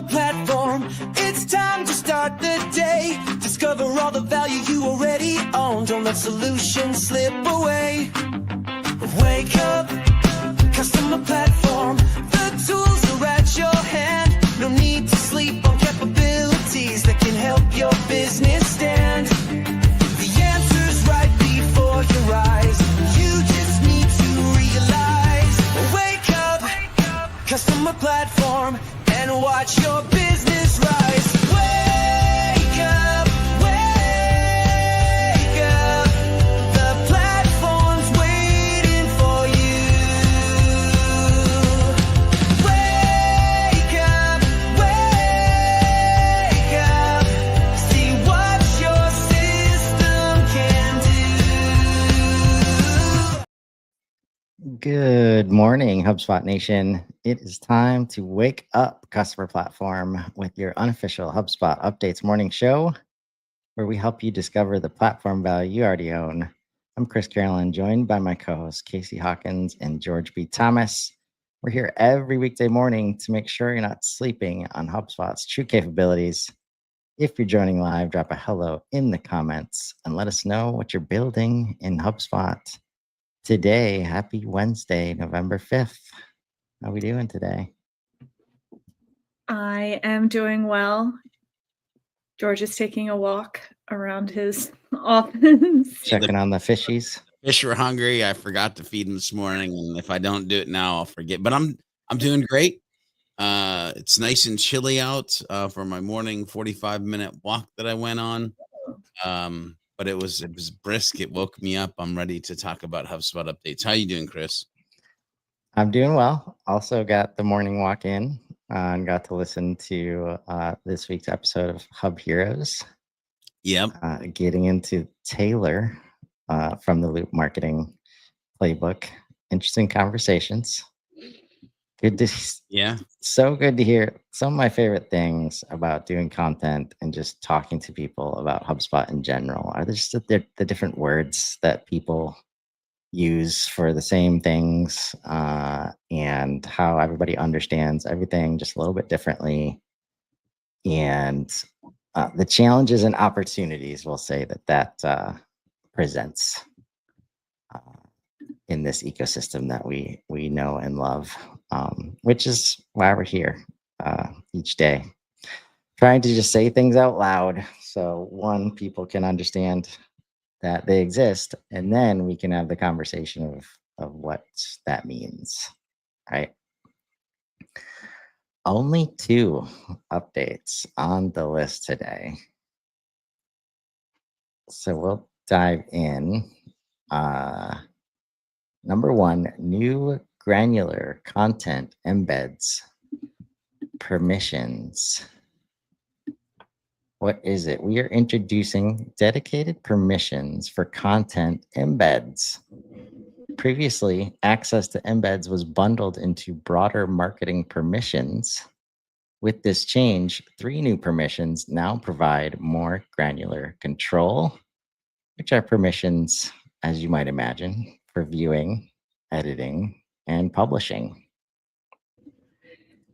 platform. It's time to start the day. Discover all the value you already own. Don't let solutions slip away. Wake up, customer platform. The tools are at your hand. No need to sleep on capabilities that can help your business stand. The answer's right before your eyes. You just need to realize. Wake up, customer platform, and watch your business rise. Wake up, wake up. The platform's waiting for you. Wake up, wake up. See what your system can do. Good morning, HubSpot Nation. It is time to wake up, customer platform, with your unofficial HubSpot Updates morning show, where we help you discover the platform value you already own. I'm Chris Carolan, joined by my co-hosts Casey Hawkins and George B. Thomas. We're here every weekday morning to make sure you're not sleeping on HubSpot's true capabilities. If you're joining live, drop a hello in the comments and let us know what you're building in HubSpot. Today, happy Wednesday, November 5th. How are we doing today? I am doing well. George is taking a walk around his office. Checking on the fishies. Fish were hungry. I forgot to feed them this morning, and if I don't do it now, I'll forget. But I'm doing great. It's nice and chilly out for my morning 45-minute walk that I went on. But it was brisk. It woke me up. I'm ready to talk about HubSpot updates. How you doing, Chris? I'm doing well. Also got the morning walk in and got to listen to this week's episode of Hub Heroes. Yep. Getting into Taylor from the Loop Marketing Playbook. Interesting conversations. Good to so good to hear. Some of my favorite things about doing content and just talking to people about HubSpot in general are just the different words that people use for the same things and how everybody understands everything just a little bit differently. And the challenges and opportunities, we'll say that presents in this ecosystem that we know and love, which is why we're here each day, trying to just say things out loud so people can understand that they exist, and then we can have the conversation of what that means, right? Only 2 updates on the list today. So we'll dive in. Number 1, new granular content embeds permissions. What is it? We are introducing dedicated permissions for content embeds. Previously, access to embeds was bundled into broader marketing permissions. With this change, 3 new permissions now provide more granular control, which are permissions, as you might imagine, for viewing, editing, and publishing.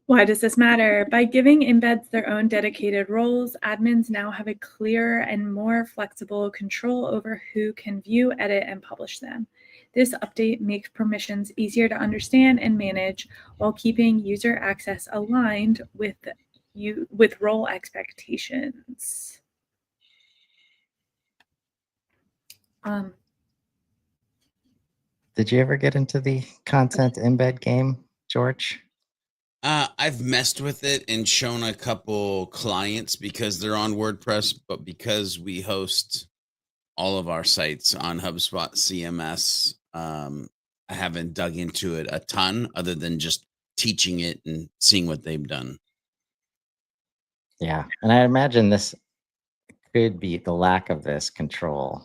Why does this matter? By giving embeds their own dedicated roles, admins now have a clearer and more flexible control over who can view, edit, and publish them. This update makes permissions easier to understand and manage while keeping user access aligned with role expectations. Did you ever get into the content embed game, George? I've messed with it and shown a couple clients because they're on WordPress, but because we host all of our sites on HubSpot CMS, I haven't dug into it a ton other than just teaching it and seeing what they've done. Yeah, and I imagine this could be the lack of this control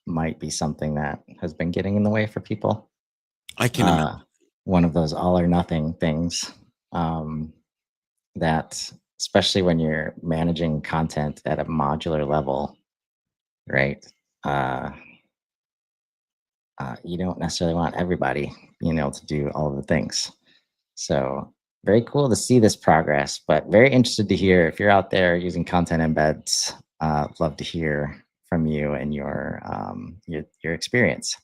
might be something that has been getting in the way for people. I can imagine. One of those all or nothing things. That especially when you're managing content at a modular level, right? You don't necessarily want everybody, to do all of the things. So very cool to see this progress, but very interested to hear if you're out there using content embeds. Love to hear from you and your experience.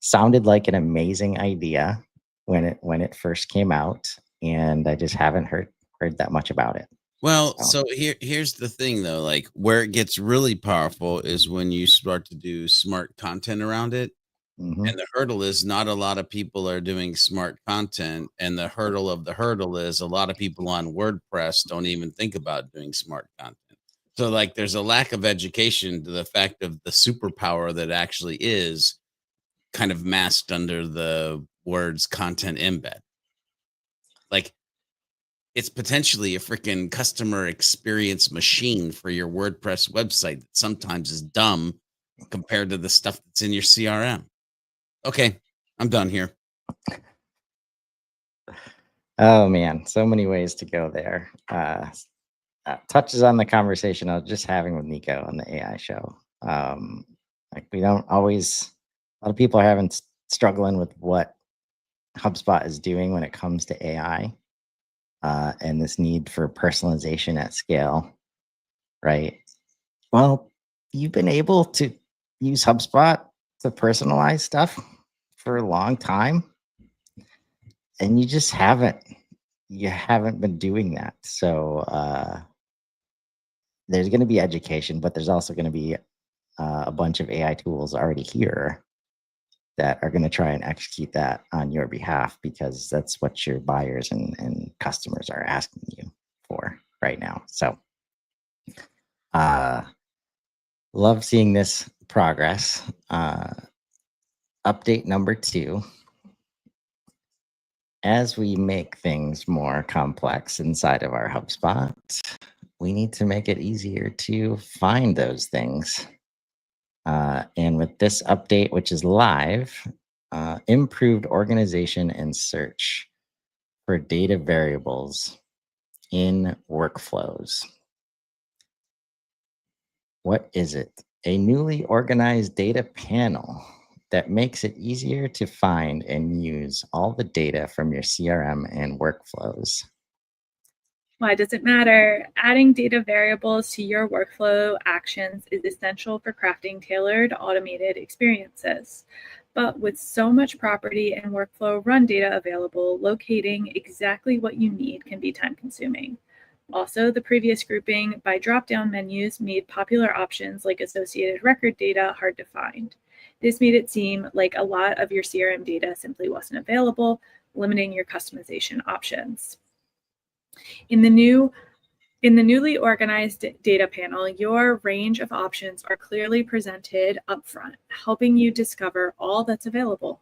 Sounded like an amazing idea when it first came out, and I just haven't heard that much about it. Well, So, so here's the thing though, like where it gets really powerful is when you start to do smart content around it. mhm. And the hurdle is not a lot of people are doing smart content. And the hurdle of the hurdle is a lot of people on WordPress don't even think about doing smart content. So, like, there's a lack of education to the fact of the superpower that actually is kind of masked under the words content embed. Like, it's potentially a freaking customer experience machine for your WordPress website that sometimes is dumb compared to the stuff that's in your CRM. Okay, I'm done here. Oh man, so many ways to go there. Touches on the conversation I was just having with Nico on the AI show. Like we don't always. A lot of people are struggling with what HubSpot is doing when it comes to AI, and this need for personalization at scale, right? Well, you've been able to use HubSpot to personalize stuff for a long time, and you haven't been doing that. So there's going to be education, but there's also going to be a bunch of AI tools already here that are going to try and execute that on your behalf because that's what your buyers and customers are asking you for right now. So love seeing this progress. Update number 2. As we make things more complex inside of our HubSpot, we need to make it easier to find those things. And with this update, which is live, improved organization and search for data variables in workflows. What is it? A newly organized data panel that makes it easier to find and use all the data from your CRM and workflows. Why does it matter? Adding data variables to your workflow actions is essential for crafting tailored, automated experiences. But with so much property and workflow run data available, locating exactly what you need can be time-consuming. Also, the previous grouping by drop-down menus made popular options like associated record data hard to find. This made it seem like a lot of your CRM data simply wasn't available, limiting your customization options. In the newly organized data panel, your range of options are clearly presented upfront, helping you discover all that's available.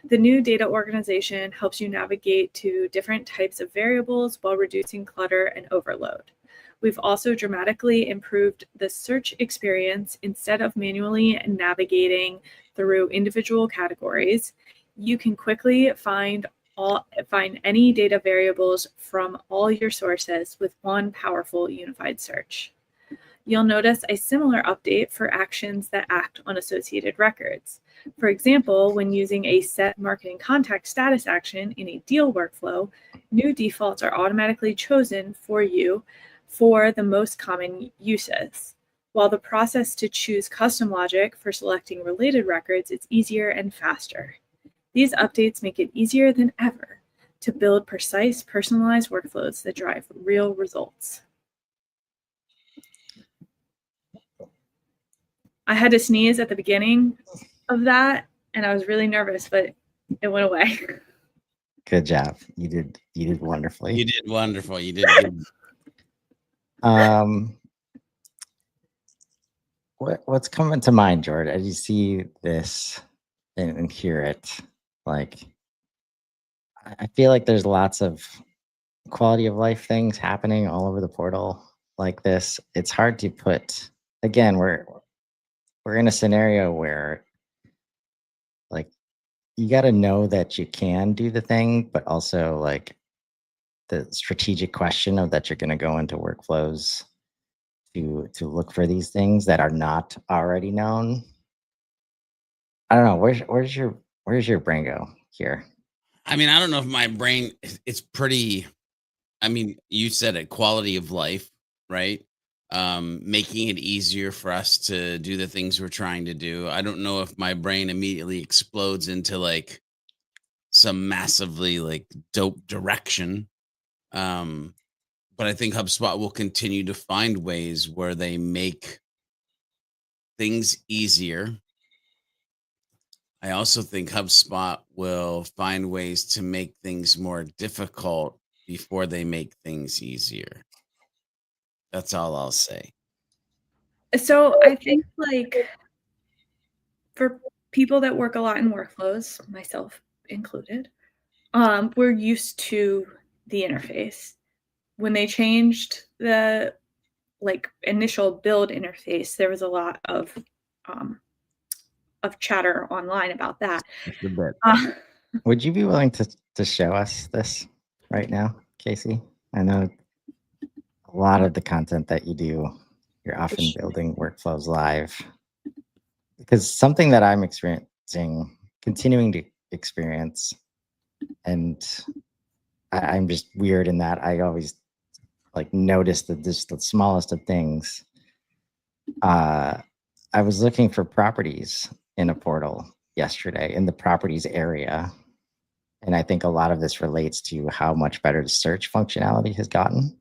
The new data organization helps you navigate to different types of variables while reducing clutter and overload. We've also dramatically improved the search experience. Instead of manually navigating through individual categories, you can quickly find any data variables from all your sources with one powerful unified search. You'll notice a similar update for actions that act on associated records. For example, when using a set marketing contact status action in a deal workflow, new defaults are automatically chosen for you for the most common uses, while the process to choose custom logic for selecting related records is easier and faster. These updates make it easier than ever to build precise, personalized workflows that drive real results. I had to sneeze at the beginning of that, and I was really nervous, but it went away. Good job. You did wonderfully. You did wonderful. You did good. What's coming to mind, George, as you see this and hear it? Like, I feel like there's lots of quality of life things happening all over the portal like this. It's hard to put. Again, we're in a scenario where, like, you got to know that you can do the thing, but also like the strategic question of that you're going to go into workflows to look for these things that are not already known. I don't know. Where's your brain go here? I mean, I don't know if my brain, it's pretty I mean, you said it, quality of life, right? Making it easier for us to do the things we're trying to do. I don't know if my brain immediately explodes into like some massively like dope direction. Um, but I think HubSpot will continue to find ways where they make things easier. I also think HubSpot will find ways to make things more difficult before they make things easier. That's all I'll say. So I think like for people that work a lot in workflows, myself included, we're used to the interface. When they changed the like initial build interface, there was a lot of chatter online about that. Just a bit. Would you be willing to show us this right now, Casey? I know a lot of the content that you do, you're often building workflows live. Because something that I'm experiencing, continuing to experience, and I'm just weird in that I always like notice just the smallest of things. I was looking for properties in a portal yesterday in the properties area. And I think a lot of this relates to how much better the search functionality has gotten,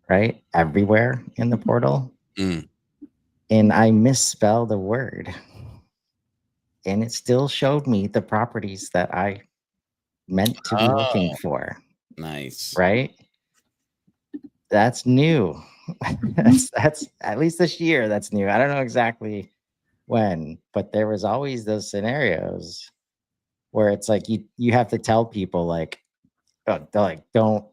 right? Everywhere in the portal. Mm. And I misspelled a word. And it still showed me the properties that I meant to be looking for. Nice. Right? That's new. that's at least this year, that's new. I don't know exactly when, but there was always those scenarios where it's like you have to tell people like, they're like, don't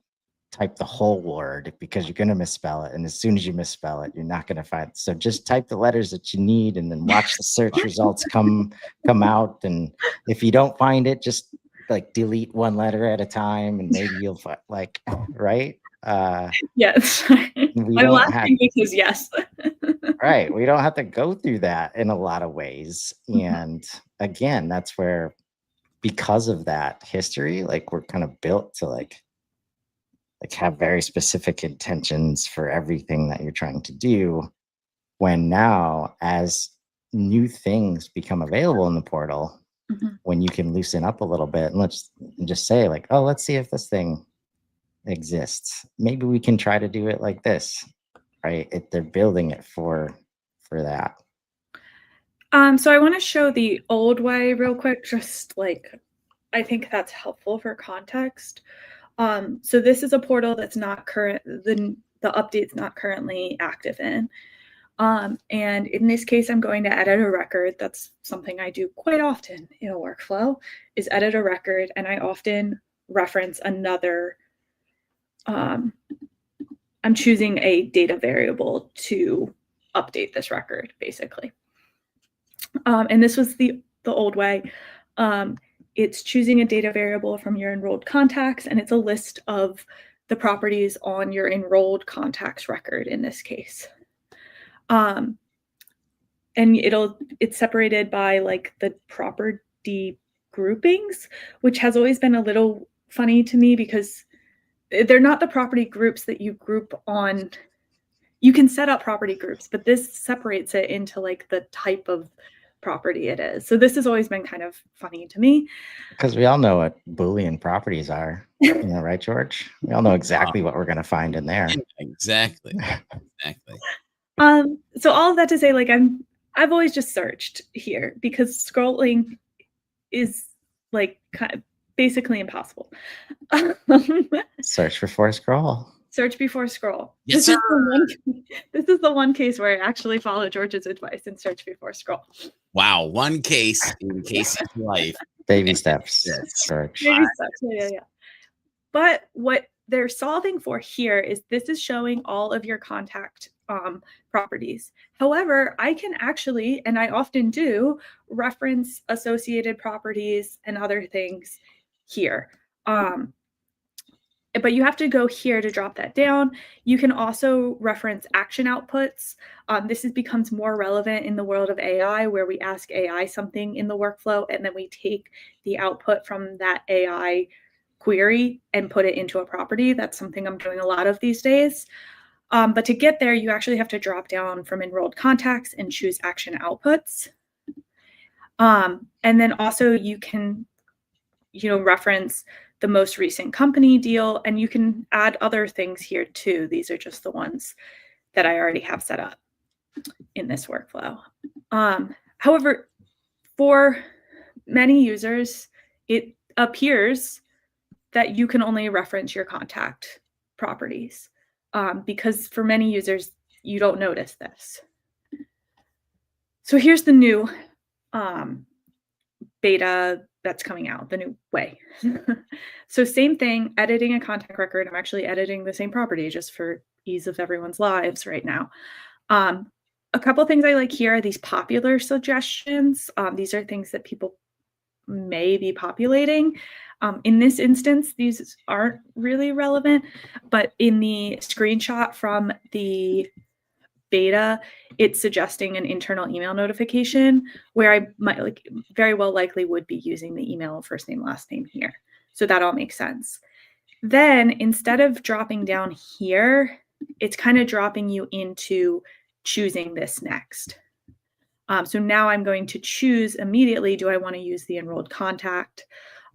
type the whole word because you're going to misspell it. And as soon as you misspell it, you're not going to find it. So just type the letters that you need and then watch the search results come out. And if you don't find it, just like delete one letter at a time and maybe you'll find like, right? Yes. We I'm don't laughing because yes. Right. We don't have to go through that in a lot of ways. And again, that's where, because of that history, like we're kind of built to like have very specific intentions for everything that you're trying to do. When now, as new things become available in the portal, when you can loosen up a little bit and let's just say like, oh, let's see if this thing exists. Maybe we can try to do it like this, right? They're building it for that. So I want to show the old way real quick, just like I think that's helpful for context. So this is a portal that's not current, the update's not currently active in. And in this case, I'm going to edit a record. That's something I do quite often in a workflow, is edit a record. And I often reference another, I'm choosing a data variable to update this record, basically. And this was the old way. It's choosing a data variable from your enrolled contacts, and it's a list of the properties on your enrolled contacts record in this case. And it's separated by like the property groupings, which has always been a little funny to me because they're not the property groups that you group on. You can set up property groups, but this separates it into like the type of property it is. So this has always been kind of funny to me. Because we all know what Boolean properties are, right, George? We all know exactly what we're going to find in there. Exactly. So all of that to say, like I've always just searched here because scrolling is like kind of basically impossible. Search before scroll. Search before scroll. Yes, this sir. This is the one case where I actually follow George's advice and search before scroll. Wow, one case in Casey's life. Baby steps. Search. Baby steps. Yeah. But what they're solving for here is this is showing all of your contact properties. However, I can actually, and I often do, reference associated properties and other things here. But you have to go here to drop that down. You can also reference action outputs. This becomes more relevant in the world of AI, where we ask AI something in the workflow, and then we take the output from that AI query and put it into a property. That's something I'm doing a lot of these days. But to get there, you actually have to drop down from enrolled contacts and choose action outputs. And then also you can, reference the most recent company deal, and you can add other things here too. These are just the ones that I already have set up in this workflow. However, for many users, it appears that you can only reference your contact properties because for many users, you don't notice this. So here's the new beta that's coming out, the new way. So same thing, editing a contact record. I'm actually editing the same property just for ease of everyone's lives right now. A couple things I like here are these popular suggestions. These are things that people may be populating. In this instance, these aren't really relevant, but in the screenshot from the beta, it's suggesting an internal email notification where I might very well likely would be using the email first name, last name here. So that all makes sense. Then instead of dropping down here, it's kind of dropping you into choosing this next. So now I'm going to choose immediately, do I want to use the enrolled contact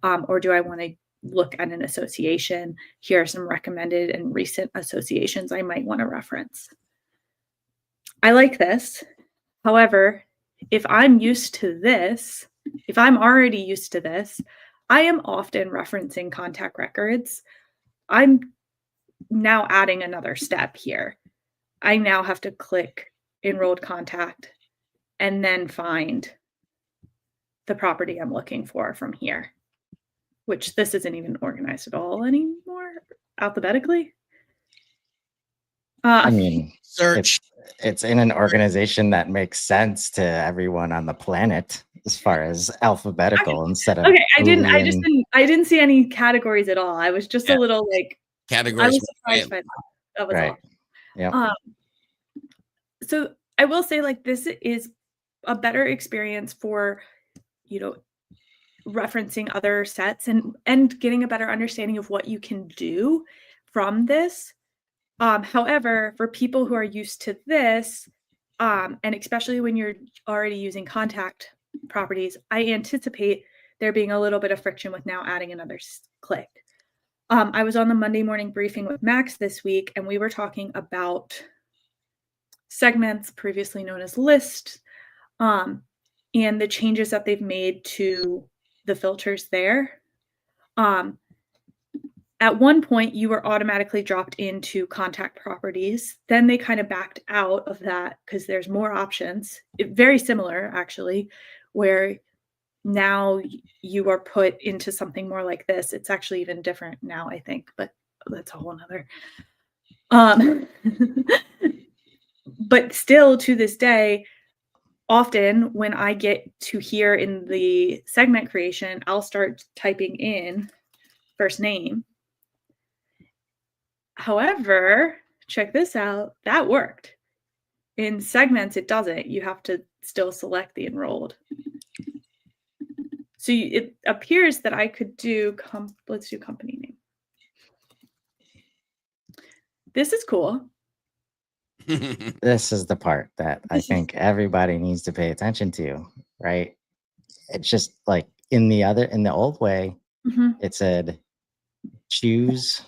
or do I want to look at an association? Here are some recommended and recent associations I might want to reference. I like this. However, if I'm used to this, if I'm already used to this, I am often referencing contact records. I'm now adding another step here. I now have to click enrolled contact and then find the property I'm looking for from here, which this isn't even organized at all anymore alphabetically. I mean, Search. it's in an organization that makes sense to everyone on the planet as far as alphabetical instead of okay. I Boolean. didn't see any categories at all. I was just a little like Categories. I was surprised by that. That was Right. all. Yeah. So I will say, like, this is a better experience for, referencing other sets and getting a better understanding of what you can do from this. However, for people who are used to this, and especially when you're already using contact properties, I anticipate there being a little bit of friction with now adding another click. I was on the Monday morning briefing with Max this week, and we were talking about segments, previously known as lists, and the changes that they've made to the filters there. At one point, you were automatically dropped into contact properties. Then they kind of backed out of that because there's more options. Very similar, actually, where now you are put into something more like this. It's actually even different now, I think, but that's a whole nother. But still, to this day, often when I get to here in the segment creation, I'll start typing in first name. However, check this out, that worked. In segments, it doesn't. You have to still select the enrolled. So it appears that I could do, let's do company name. This is cool. This is the part that I think everybody needs to pay attention to, right? It's just like in the old way, it said choose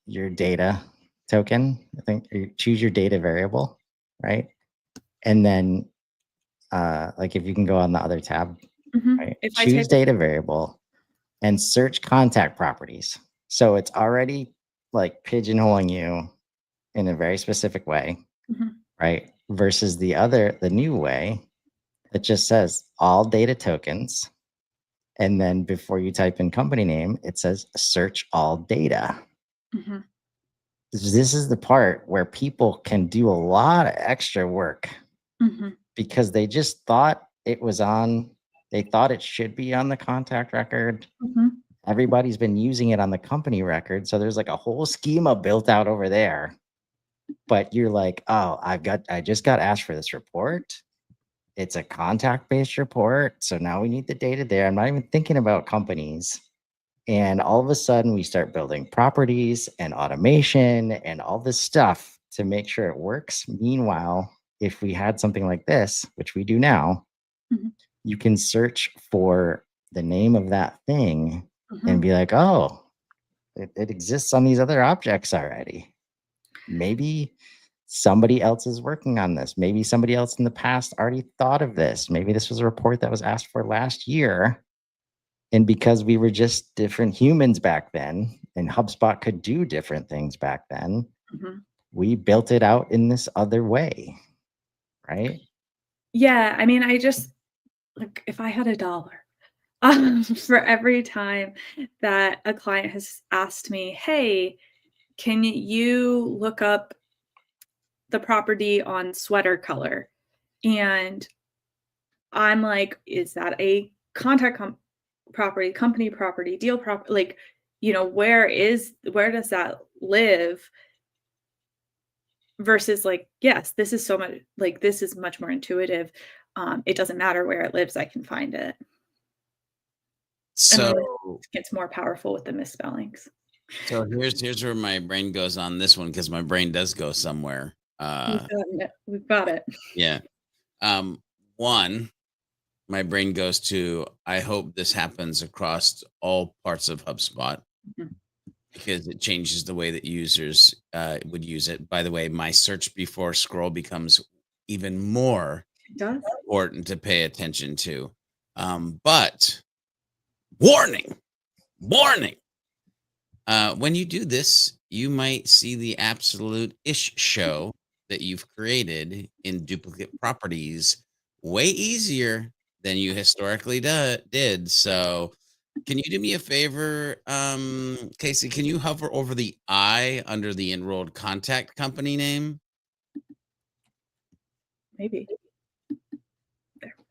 your data token. I think choose your data variable, right? And then like if you can go on the other tab, right? Choose data variable and search contact properties. So it's already like pigeonholing you in a very specific way, right? Versus the new way that just says all data tokens. And then before you type in company name, it says search all data. This is the part where people can do a lot of extra work because they just thought it was they thought it should be on the contact record. Everybody's been using it on the company record. So there's like a whole schema built out over there. But you're like, oh, I just got asked for this report. It's a contact-based report. So now we need the data there. I'm not even thinking about companies. And all of a sudden, we start building properties and automation and all this stuff to make sure it works. Meanwhile, if we had something like this, which we do now, Mhm. you can search for the name of that thing Mhm. and be like, oh, it exists on these other objects already. Maybe somebody else is working on this. Maybe somebody else in the past already thought of this. Maybe this was a report that was asked for last year. And because we were just different humans back then, and HubSpot could do different things back then, Mhm. we built it out in this other way, right? Yeah, I mean, I just like if I had $1 for every time that a client has asked me, "Hey, can you look up the property on sweater color?" And I'm like, "Is that a contact property, company property, deal property? Like, where does that live?" Versus like, yes, this is so much like this is much more intuitive. It doesn't matter where it lives, I can find it. And So then it gets more powerful with the misspellings. so here's where my brain goes on this one, because my brain does go somewhere. We've got it. Yeah. One, my brain goes to, I hope this happens across all parts of HubSpot, Mhm. because it changes the way that users would use it. By the way, my search before scroll becomes even more It does. important to pay attention to. But warning, warning. When you do this, you might see the absolute ish show that you've created in duplicate properties way easier than you historically did. So, can you do me a favor, Casey? Can you hover over the I under the enrolled contact company name? Maybe.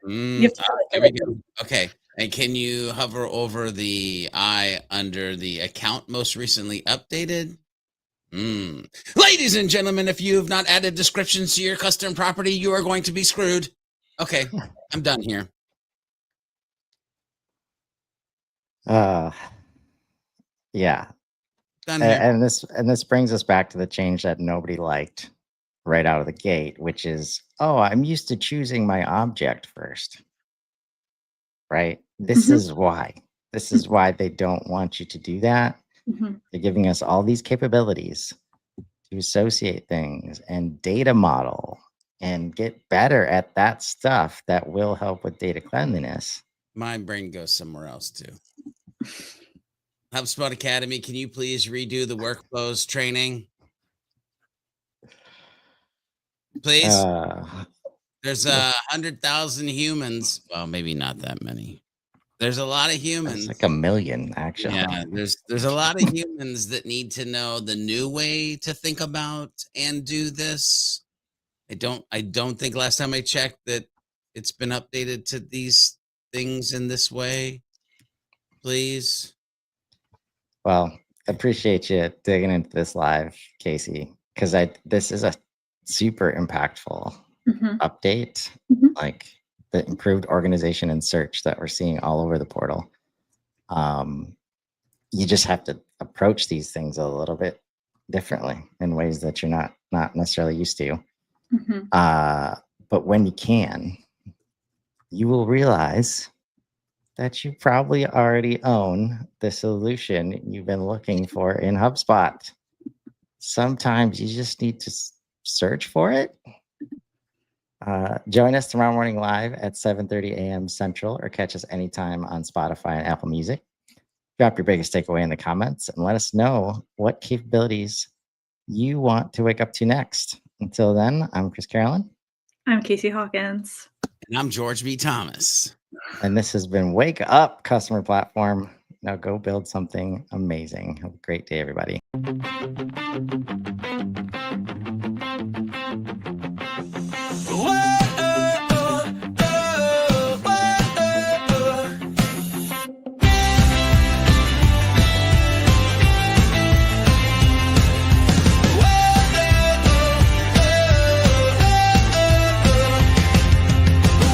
Mm, Yep. there we go. Okay. And can you hover over the I under the account most recently updated? Ladies and gentlemen, if you have not added descriptions to your custom property, you are going to be screwed. Okay, I'm done here. Uh, yeah. Done here. And this brings us back to the change that nobody liked right out of the gate, which is, oh, I'm used to choosing my object first. Right? This Mhm. is why. This is why they don't want you to do that. Mhm. They're giving us all these capabilities to associate things and data model and get better at that stuff that will help with data cleanliness. My brain goes somewhere else too. HubSpot Academy, can you please redo the workflows training? Please? There's 100,000 humans. Well, maybe not that many. There's a lot of It's humans. like 1,000,000 actually. Yeah, there's a lot of humans that need to know the new way to think about and do this. I don't think last time I checked that it's been updated to these things in this way. Please. Well, appreciate you digging into this live, Casey, because this is a super impactful Mhm. update, Mhm. like the improved organization and search that we're seeing all over the portal. You just have to approach these things a little bit differently in ways that you're not necessarily used to. Mhm. But when you can, you will realize that you probably already own the solution you've been looking for in HubSpot. Sometimes you just need to search for it. Join us tomorrow morning live at 7:30 a.m. Central, or catch us anytime on Spotify and Apple Music. Drop your biggest takeaway in the comments and let us know what capabilities you want to wake up to next. Until then, I'm Chris Carolan, I'm Casey Hawkins. And I'm George B. Thomas. and this has been Wake Up Customer Platform. Now go build something amazing. Have a great day, everybody.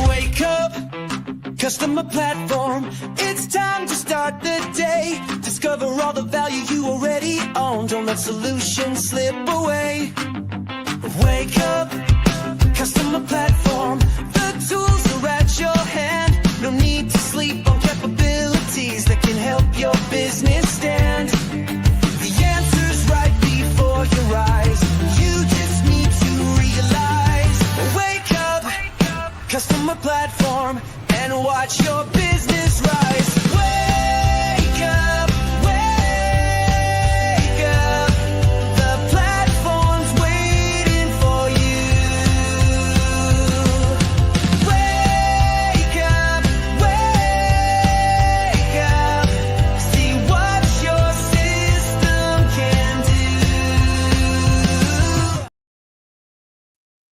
Wake up, customer platform. It's time to start the day. Discover all the value you already own. Don't let solutions slip away. Wake up, customer platform. The tools are at your hand. No need to sleep on capabilities that can help your business stand. The answer's right before your eyes. You just need to realize. Wake up, customer platform, and watch your business